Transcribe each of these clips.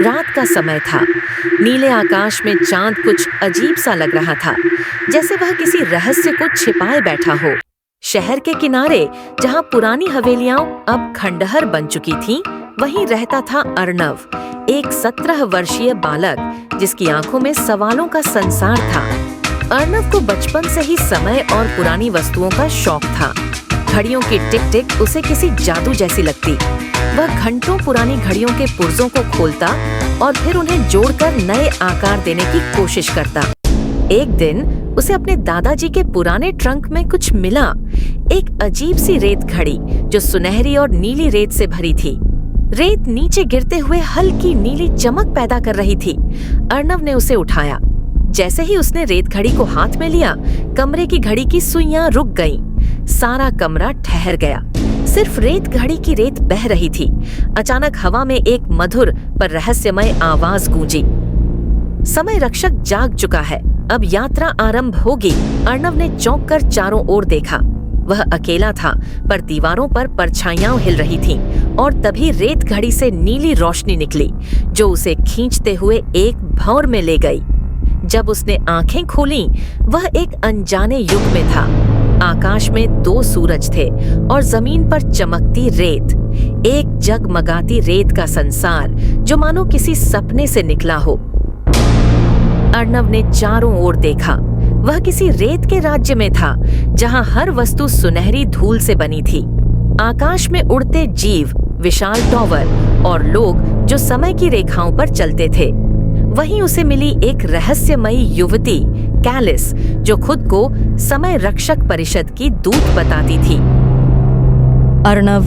रात का समय था। नीले आकाश में चांद कुछ अजीब सा लग रहा था, जैसे वह किसी रहस्य को छिपाए बैठा हो। शहर के किनारे, जहां पुरानी हवेलियां अब खंडहर बन चुकी थीं, वहीं रहता था अर्णव, एक 17 वर्षीय बालक जिसकी आंखों में सवालों का संसार था। अर्णव को बचपन से ही समय और पुरानी वस्तुओं का शौक था। घड़ियों की टिक टिक उसे किसी जादू जैसी लगती। वह घंटों पुरानी घड़ियों के पुर्जों को खोलता और फिर उन्हें जोड़कर नए आकार देने की कोशिश करता। एक दिन उसे अपने दादाजी के पुराने ट्रंक में कुछ मिला, एक अजीब सी रेत घड़ी जो सुनहरी और नीली रेत से भरी थी। रेत नीचे गिरते हुए हल्की नीली चमक पैदा कर रही थी। अर्णव ने उसे उठाया। जैसे ही उसने रेत घड़ी को हाथ में लिया, कमरे की घड़ी की सुइयां रुक गईं। सारा कमरा ठहर गया। सिर्फ रेत घड़ी की रेत बह रही थी। अचानक हवा में एक मधुर पर रहस्यमय आवाज गूंजी। समय रक्षक जाग चुका है, अब यात्रा आरंभ होगी। अर्णव ने चौंक कर चारों ओर देखा। वह अकेला था, पर दीवारों पर परछाइयां हिल रही थीं और तभी रेत घड़ी से नीली रोशनी निकली जो उसे खींचते हुए एक भंवर में ले गई। जब उसने आंखें खोलीं, वह एक अनजाने युग में था। आकाश में 2 सूरज थे और जमीन पर चमकती रेत, एक जगमगाती रेत का संसार जो मानो किसी सपने से निकला हो। अर्णव ने चारों ओर देखा। वह किसी रेत के राज्य में था, जहां हर वस्तु सुनहरी धूल से बनी थी। आकाश में उड़ते जीव, विशाल टॉवर और लोग जो समय की रेखाओं पर चलते थे। वहीं उसे मिली एक रहस्यमयी युवती, कैलिस, जो खुद को समय रक्षक परिषद की दूत बताती थी। अर्णव,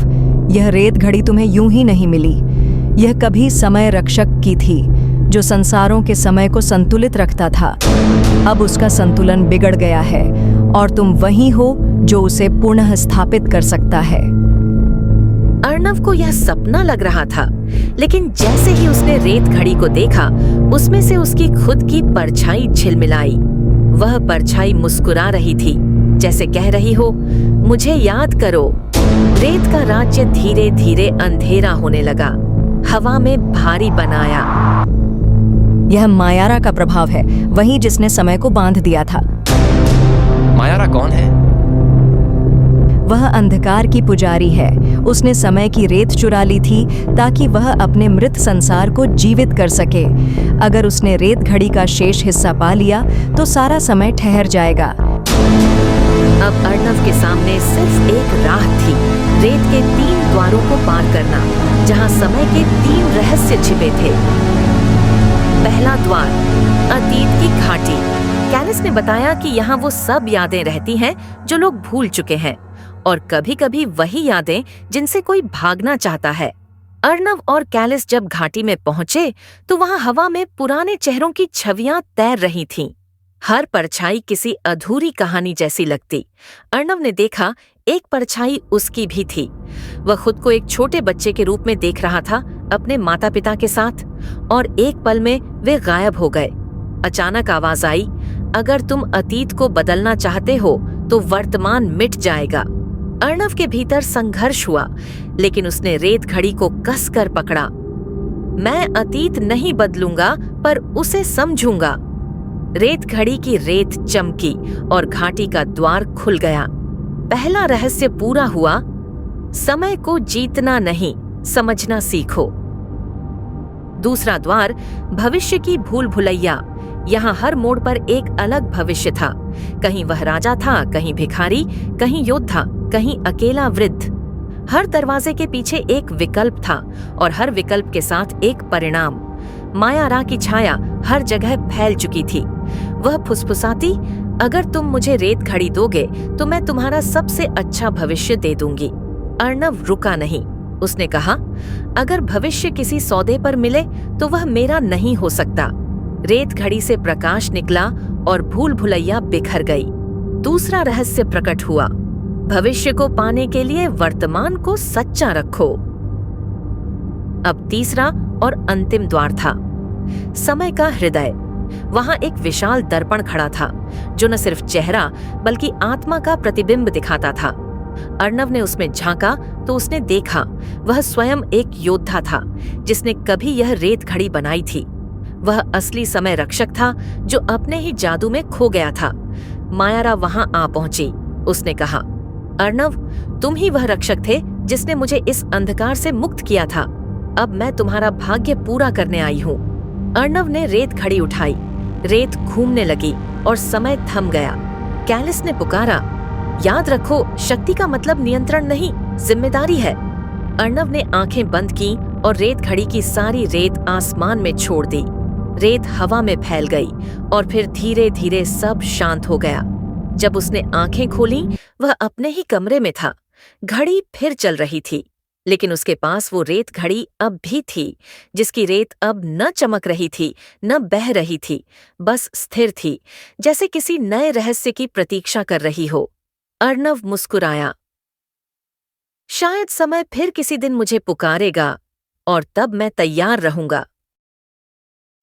यह रेत घड़ी तुम्हें यूं ही नहीं मिली। यह कभी समय रक्षक की थी, जो संसारों के समय को संतुलित रखता था। अब उसका संतुलन बिगड़ गया है और तुम वही हो जो उसे पुनः स्थापित कर सकता है। अर्णव को यह सपना लग रहा था, लेकिन जैसे ही उसने रेत घड़ी को देखा, उसमें से उसकी खुद की परछाई झिलमिलाई। वह परछाई मुस्कुरा रही थी, जैसे कह रही हो, मुझे याद करो। रेत का राज्य धीरे धीरे अंधेरा होने लगा। हवा में भारी बनाया। यह मायारा का प्रभाव है, वही जिसने समय को बांध दिया था। मायारा कौन है? वह अंधकार की पुजारी है। उसने समय की रेत चुरा ली थी ताकि वह अपने मृत संसार को जीवित कर सके। अगर उसने रेत घड़ी का शेष हिस्सा पा लिया तो सारा समय ठहर जाएगा। अब अर्णव के सामने सिर्फ एक राह थी, रेत के 3 द्वारों को पार करना, जहां समय के 3 रहस्य छिपे थे। पहला द्वार, अतीत की घाटी। कैलिस ने बताया कि यहाँ वो सब यादें रहती हैं जो लोग भूल चुके हैं, और कभी-कभी वही यादें जिनसे कोई भागना चाहता है। अर्णव और कैलिस जब घाटी में पहुंचे तो वहां हवा में पुराने चेहरों की छवियां तैर रही थीं। हर परछाई किसी अधूरी कहानी जैसी लगती। अर्णव ने देखा, एक परछाई उसकी भी थी। वह खुद को एक छोटे बच्चे के रूप में देख रहा था, अपने माता पिता के साथ, और एक पल में वे गायब हो गए। अचानक आवाज आई, अगर तुम अतीत को बदलना चाहते हो तो वर्तमान मिट जाएगा। अर्णव के भीतर संघर्ष हुआ, लेकिन उसने रेत घड़ी को कसकर पकड़ा। मैं अतीत नहीं बदलूंगा, पर उसे समझूंगा। रेत घड़ी की रेत चमकी और घाटी का द्वार खुल गया। पहला रहस्य पूरा हुआ। समय को जीतना नहीं, समझना सीखो। दूसरा द्वार, भविष्य की भूल भुलैया। यहाँ हर मोड़ पर एक अलग भविष्य था। कहीं वह राजा था, कहीं भिखारी, कहीं योद्धा, कहीं अकेला वृद्ध। हर दरवाजे के पीछे एक विकल्प था और हर विकल्प के साथ एक परिणाम। मायारा की छाया हर जगह फैल चुकी थी। वह फुसफुसाती, अगर तुम मुझे रेत घड़ी दोगे तो मैं तुम्हारा सबसे अच्छा भविष्य दे दूंगी। अर्णव रुका नहीं। उसने कहा, अगर भविष्य किसी सौदे पर मिले तो वह मेरा नहीं हो सकता। रेत घड़ी से प्रकाश निकला और भूल भुलैया बिखर गई। दूसरा रहस्य प्रकट हुआ, भविष्य को पाने के लिए वर्तमान को सच्चा रखो। अब तीसरा और अंतिम द्वार था, समय का हृदय। वहां एक विशाल दर्पण खड़ा था, जो न सिर्फ चेहरा बल्कि आत्मा का प्रतिबिंब दिखाता था। अर्णव ने उसमें झांका तो उसने देखा वह स्वयं एक योद्धा था जिसने कभी यह रेत घड़ी बनाई थी। वह असली समय रक्षक था जो अपने ही जादू में खो गया था। मायारा वहां आ पहुंची। उसने कहा, अर्णव, तुम ही वह रक्षक थे जिसने मुझे इस अंधकार से मुक्त किया था। अब मैं तुम्हारा भाग्य पूरा करने आई हूँ। अर्णव ने रेत घड़ी उठाई। रेत घूमने लगी और समय थम गया। कैलिस ने पुकारा, याद रखो, शक्ति का मतलब नियंत्रण नहीं, जिम्मेदारी है। अर्णव ने आंखें बंद की और रेत घड़ी की सारी रेत आसमान में छोड़ दी। रेत हवा में फैल गई और फिर धीरे धीरे सब शांत हो गया। जब उसने आंखें खोलीं, वह अपने ही कमरे में था। घड़ी फिर चल रही थी, लेकिन उसके पास वो रेत घड़ी अब भी थी, जिसकी रेत अब न चमक रही थी न बह रही थी, बस स्थिर थी, जैसे किसी नए रहस्य की प्रतीक्षा कर रही हो। अर्णव मुस्कुराया। शायद समय फिर किसी दिन मुझे पुकारेगा और तब मैं तैयार रहूंगा।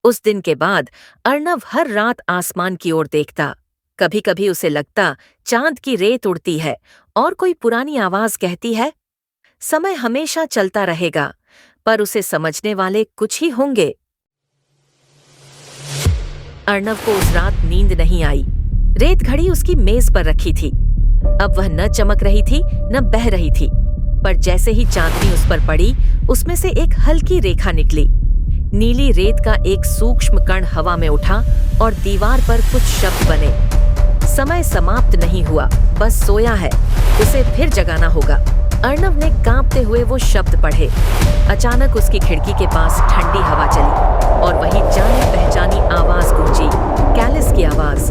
उस दिन के बाद अर्णव हर रात आसमान की ओर देखता। कभी कभी उसे लगता चांद की रेत उड़ती है और कोई पुरानी आवाज कहती है, समय हमेशा चलता रहेगा, पर उसे समझने वाले कुछ ही होंगे। अर्णव को उस रात नींद नहीं आई। रेत घड़ी उसकी मेज पर रखी थी। अब वह न चमक रही थी न बह रही थी, पर जैसे ही चांदनी उस पर पड़ी, उसमें से एक हल्की रेखा निकली। नीली रेत का एक सूक्ष्म कण हवा में उठा और दीवार पर कुछ शब्द बने। समय समाप्त नहीं हुआ, बस सोया है, उसे फिर जगाना होगा। अर्णव ने कांपते हुए वो शब्द पढ़े। अचानक उसकी खिड़की के पास ठंडी हवा चली और वही जानी पहचानी आवाज गूंजी, कैलिस की आवाज।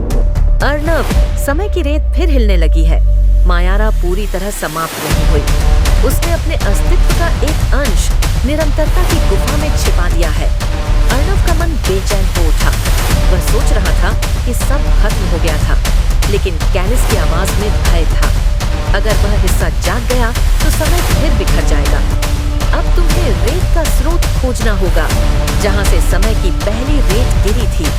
अर्णव, समय की रेत फिर हिलने लगी है। मायारा पूरी तरह समाप्त नहीं हुई। उसने अपने अस्तित्व का एक अंश निरंतरता की गुफा में छिपा दिया है। अर्णव का मन बेचैन हो उठा। वह सोच रहा था कि सब खत्म हो गया था, लेकिन कैलिस की आवाज में भय था। अगर वह हिस्सा जाग गया तो समय फिर बिखर जाएगा। अब तुम्हें रेत का स्रोत खोजना होगा, जहां से समय की पहली रेत गिरी थी।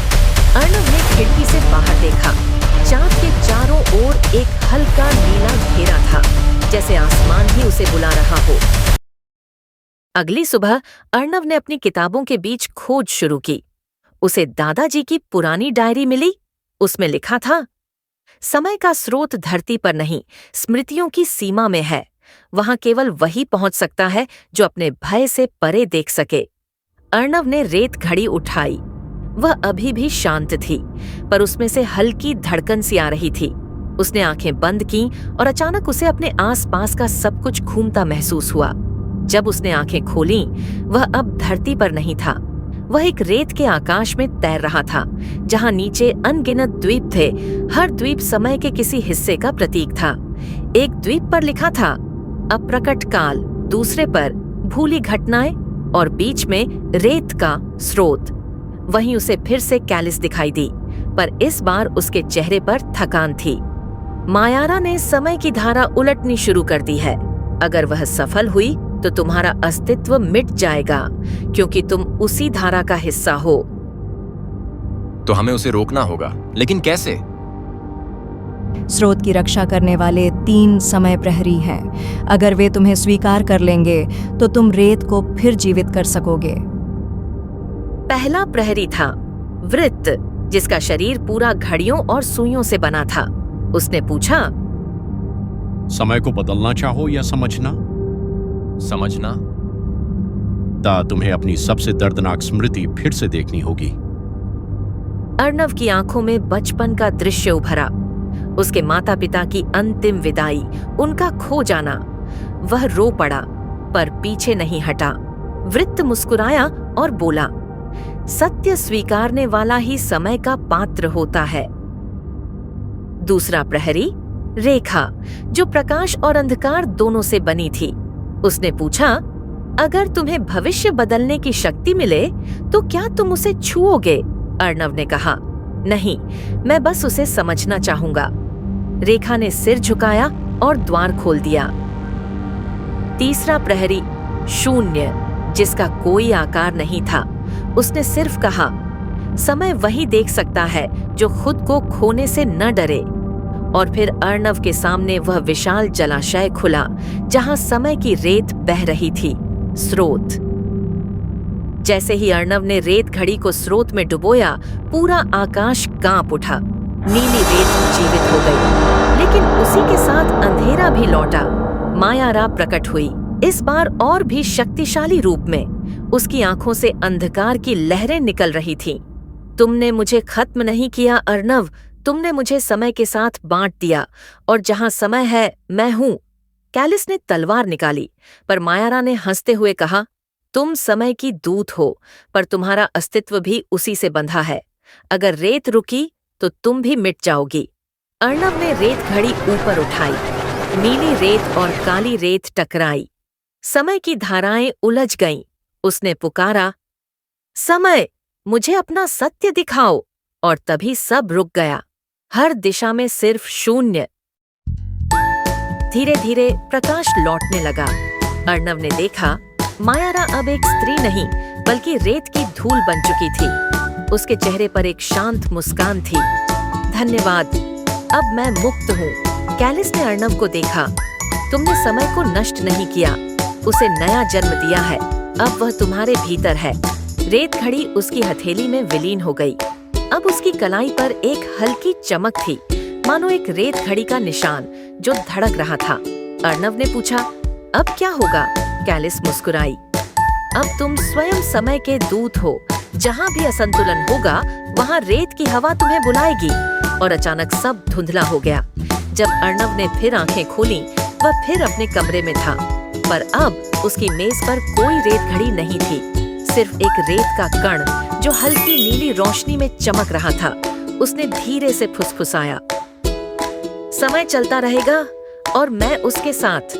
अर्णव ने खिड़की से बाहर देखा। चांद के चारों ओर एक हल्का नीला घेरा था, जैसे आसमान ही उसे बुला रहा हो। अगली सुबह अर्णव ने अपनी किताबों के बीच खोज शुरू की। उसे दादाजी की पुरानी डायरी मिली। उसमें लिखा था, समय का स्रोत धरती पर नहीं, स्मृतियों की सीमा में है। वहां केवल वही पहुंच सकता है जो अपने भय से परे देख सके। अर्णव ने रेत घड़ी उठाई। वह अभी भी शांत थी, पर उसमें से हल्की धड़कन सी आ रही थी। उसने आंखें बंद की और अचानक उसे अपने आसपास का सब कुछ घूमता महसूस हुआ। जब उसने आंखें खोलीं, वह अब धरती पर नहीं था। वह एक रेत के आकाश में तैर रहा था, जहां नीचे अनगिनत द्वीप थे। हर द्वीप समय के किसी हिस्से का प्रतीक था। एक द्वीप पर लिखा था अप्रकट काल, दूसरे पर भूली घटनाएं और बीच में रेत का स्रोत। वहीं उसे फिर से कैलिस दिखाई दी, पर इस बार उसके चेहरे पर थकान थी। मायारा ने समय की धारा उलटनी शुरू कर दी है। अगर वह सफल हुई तो तुम्हारा अस्तित्व मिट जाएगा, क्योंकि तुम उसी धारा का हिस्सा हो। तो हमें उसे रोकना होगा, लेकिन कैसे? स्रोत की रक्षा करने वाले 3 समय प्रहरी हैं। अगर वे तुम्हें स्वीकार कर लेंगे तो तुम रेत को फिर जीवित कर सकोगे। पहला प्रहरी था वृत्त, जिसका शरीर पूरा घड़ियों और सुइयों से बना था। उसने पूछा, समय को बदलना चाहो या समझना? समझना। तुम्हें अपनी सबसे दर्दनाक स्मृति फिर से देखनी होगी। अर्णव की आंखों में बचपन का दृश्य उभरा। उसके माता पिता की अंतिम विदाई, उनका खो जाना। वह रो पड़ा, पर पीछे नहीं हटा। वृत्त मुस्कुराया और बोला, सत्य स्वीकारने वाला ही समय का पात्र होता है। दूसरा प्रहरी रेखा, जो प्रकाश और अंधकार दोनों से बनी थी। उसने पूछा, अगर तुम्हें भविष्य बदलने की शक्ति मिले तो क्या तुम उसे छुओगे? अर्णव ने कहा, नहीं, मैं बस उसे समझना चाहूंगा। रेखा ने सिर झुकाया और द्वार खोल दिया। तीसरा प्रहरी शून्य, जिसका कोई आकार नहीं था। उसने सिर्फ कहा, समय वही देख सकता है जो खुद को खोने से न डरे। और फिर अर्णव के सामने वह विशाल जलाशय खुला जहां समय की रेत बह रही थी, स्रोत। जैसे ही अर्णव ने रेत घड़ी को स्रोत में डुबोया, पूरा आकाश कांप उठा। नीली रेत जीवित हो गई, लेकिन उसी के साथ अंधेरा भी लौटा। मायारा प्रकट हुई, इस बार और भी शक्तिशाली रूप में। उसकी आंखों से अंधकार की लहरें निकल रही थीं। तुमने मुझे खत्म नहीं किया अर्णव, तुमने मुझे समय के साथ बांट दिया, और जहां समय है मैं हूं। कैलिस ने तलवार निकाली, पर मायारा ने हंसते हुए कहा, तुम समय की दूत हो, पर तुम्हारा अस्तित्व भी उसी से बंधा है। अगर रेत रुकी तो तुम भी मिट जाओगी। अर्णव ने रेत घड़ी ऊपर उठाई। नीली रेत और काली रेत टकराई। समय की धाराएं उलझ गईं। उसने पुकारा, समय, मुझे अपना सत्य दिखाओ। और तभी सब रुक गया। हर दिशा में सिर्फ शून्य। धीरे धीरे प्रकाश लौटने लगा। अर्णव ने देखा, मायारा अब एक स्त्री नहीं, बल्कि रेत की धूल बन चुकी थी। उसके चेहरे पर एक शांत मुस्कान थी। धन्यवाद, अब मैं मुक्त हूँ। कैलिस ने अर्णव को देखा। तुमने समय को नष्ट नहीं किया, उसे नया जन्म दिया है। अब वह तुम्हारे भीतर है। रेत घड़ी उसकी हथेली में विलीन हो गई। अब उसकी कलाई पर एक हल्की चमक थी, मानो एक रेत घड़ी का निशान जो धड़क रहा था। अर्णव ने पूछा, अब क्या होगा? कैलिस मुस्कुराई, अब तुम स्वयं समय के दूत हो। जहाँ भी असंतुलन होगा, वहाँ रेत की हवा तुम्हें बुलाएगी। और अचानक सब धुंधला हो गया। जब अर्णव ने फिर आंखें खोलीं, वह फिर अपने कमरे में था, पर अब उसकी मेज पर कोई रेत घड़ी नहीं थी, सिर्फ एक रेत का कण जो हल्की नीली रोशनी में चमक रहा था। उसने धीरे से फुसफुसाया, समय चलता रहेगा और मैं उसके साथ।